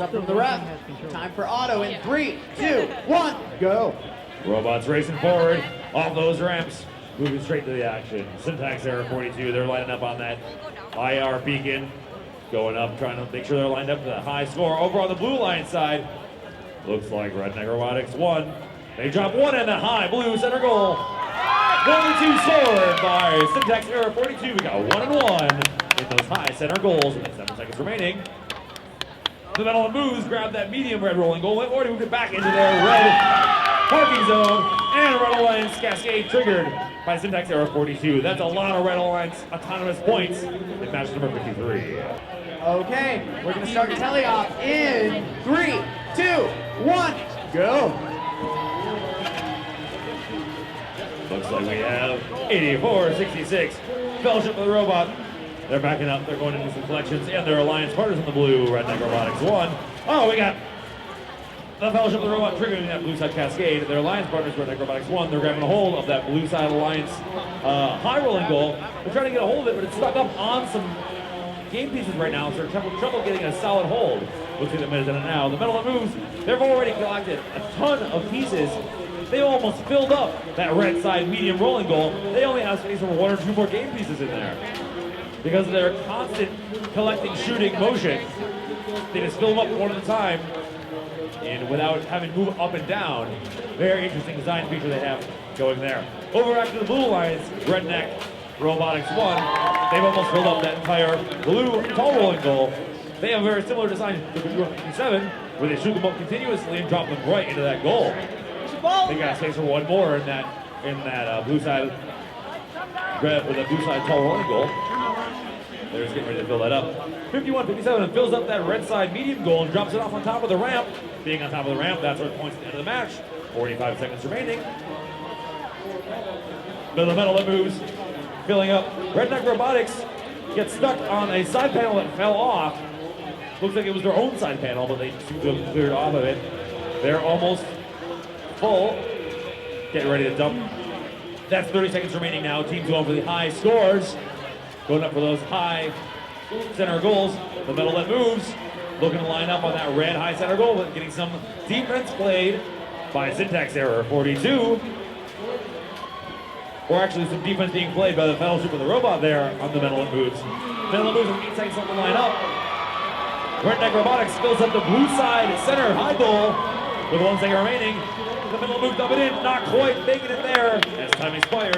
up from the ref. Time for auto in 3, 2, 1, go. Robots racing forward off those ramps, moving straight to the action. Syntax error 42, they're lining up on that IR beacon. Going up, trying to make sure they're lined up for the high score. Over on the blue line side, looks like Redneck Robotics won. They drop one in the high blue center goal. 1-2 scored by Syntax error 42. We got 1-1 in those high center goals with 7 seconds remaining. The Metal and Moves grabbed that medium red rolling goal. Went already moved it back into their red parking zone. And Red Alliance Cascade triggered by Syntax error 42. That's a lot of Red Alliance autonomous points in match number 53. Okay, we're gonna start telly off in 3, 2, 1, go. Looks like we have 84-66. Fellowship of the Robot. They're backing up. They're going into some collections, and their alliance partners in the blue. Redneck Robotics won. Oh, we got the Fellowship of the Robot triggering that blue side Cascade. Their alliance partners, Redneck Robotics won. They're grabbing a hold of that blue side alliance high rolling goal. They're trying to get a hold of it, but it's stuck up on some game pieces right now, so they're having trouble getting a solid hold. Looks like the minute in it now. The Metal that Moves, they've already collected a ton of pieces. They almost filled up that red side medium rolling goal. They only have space for 1 or 2 more game pieces in there. Because of their constant collecting, shooting motion, they just fill them up one at a time, and without having to move up and down. Very interesting design feature they have going there. Over after the blue lines, Redneck Robotics won. They've almost filled up that entire blue tall rolling goal. They have a very similar design to the 57, where they shoot them up continuously and drop them right into that goal. They got space for 1 more in that blue side with a blue side tall rolling goal. They're just getting ready to fill that up. 51-57 fills up that red side medium goal and drops it off on top of the ramp. Being on top of the ramp, that's where it points at the end of the match. 45 seconds remaining. The Metal that Moves, filling up. Redneck Robotics gets stuck on a side panel that fell off. Looks like it was their own side panel, but they seem to have cleared off of it. They're almost full. Getting ready to dump. That's 30 seconds remaining now. Teams going for the high scores. Going up for those high center goals. The Metal that Moves, looking to line up on that red high center goal, but getting some defense played by Syntax error 42. Or actually some defense being played by the Fellowship of the Robot there on the Metal that Moves. Metal that Moves with 8 seconds left to line up. Redneck Robotics fills up the blue side center high goal with 1 second remaining. The Metal that Moves dump it in, not quite making it there as time expires.